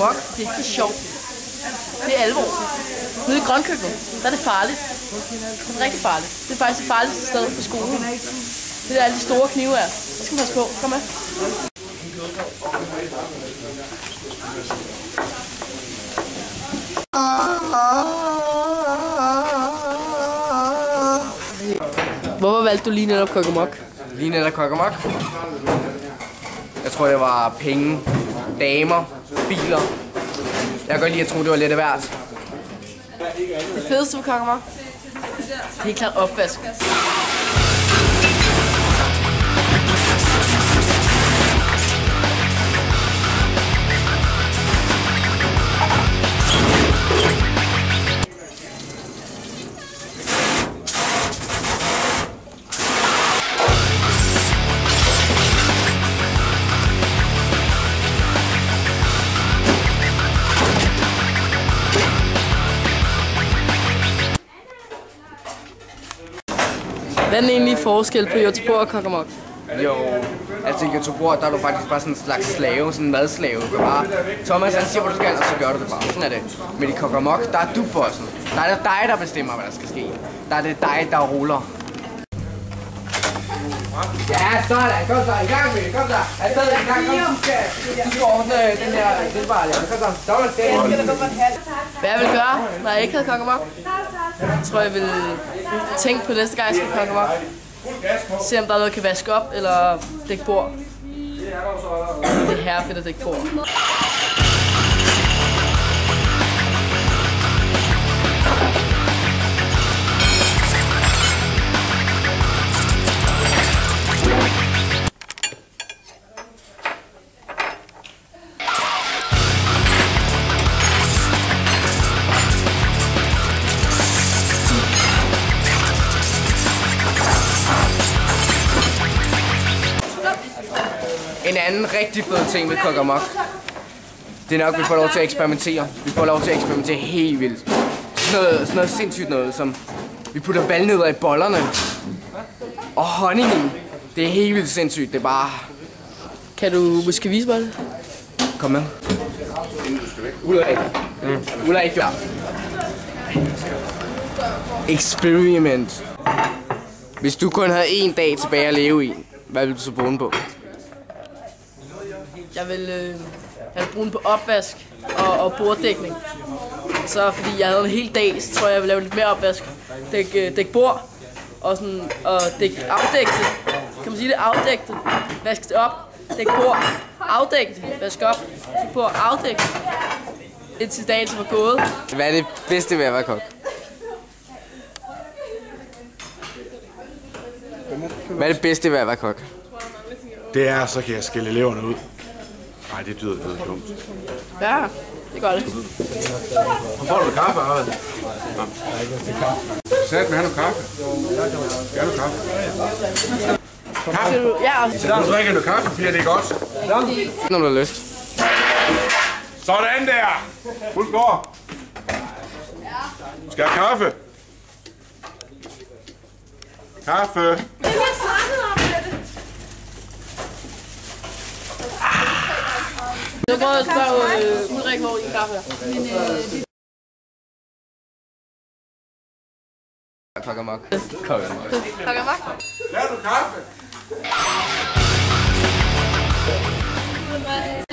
mok. Det er ikke sjovt. Det er alvor. Nede i grønkøkkenet, der er det farligt. Det er rigtig farligt. Det er faktisk det farligste sted på skolen. Det er der alle de store knive er. Det skal man passe på. Kom med. Hvorfor valgte du lige netop Kok og Mok? Lige netop Kok og Mok? Jeg tror, det var penge, damer, biler. Jeg kan godt lide at tro, det var lidt af hvert. Det fedeste ved Kok og Mok? Det er helt klart opvask. Hvad er den egentlige forskel på Göteborg og Kok og Mok? Jo, altså i Göteborg, der er du faktisk bare sådan en slags slave, sådan en madslave. Du bare, Thomas han siger, hvad du skal, og så gør du det bare. Sådan er det. Men i Kok og Mok, der er du bossen. Der er det dig, der bestemmer, hvad der skal ske. Der er det dig, der ruller. Ja, sådan. Kom så, i gang med det. Kom så. Afsted, i gang. Kom, du skal ordne den her grillbar. Kom så. Thomas, skal jeg. Hvad jeg vil gøre, når jeg ikke havde Kok og Mok? Jeg tror, jeg vil tænke på næste gang, jeg skal Kok og Mok. Se om der er noget, jeg kan vaske op eller dække bord. Det er herrefedt at dække bord. En anden rigtig fed ting med Kok og Mok, det er nok, at vi får lov til at eksperimentere. Vi får lov til at eksperimentere helt vildt. Sådan noget sindssygt noget, som vi putter valnødder i bollerne. Og honning i. Det er helt vildt sindssygt, det er bare... Kan du måske vise mig det? Kom med. Ulrik. Ulrik, klar. Experiment. Hvis du kun havde en dag tilbage at leve i, hvad ville du så bruge den på? Jeg vil bruge den på opvask og borddækning. Så fordi jeg havde en hel dag, så tror jeg, jeg vil lave lidt mere opvask. Dække bord og afdække det. Kan man sige det? Afdække det. Vaske det op. Dække bord. Afdække det. Vaske op. Dække bord. Afdække det. Indtil dagen som var gået. Hvad er det bedste ved at være kok? Hvad er det bedste ved at være kok? Det er, så kan jeg skille eleverne ud. Nej, det lyder dumt. Ja, det gør det. Får du kaffe, Arvid? Sæt med, have noget kaffe. Skal du kaffe? Kaffe? Ja. Så du drikker noget kaffe, bliver det godt? Når du har lyst. Sådan der! Fuld score! Skal have kaffe? Kaffe! Jeg prøver at spørge Ulrik, hvor I kaffe er. Kok og Mok. Kok og Mok. Kok og Mok. Laver du kaffe?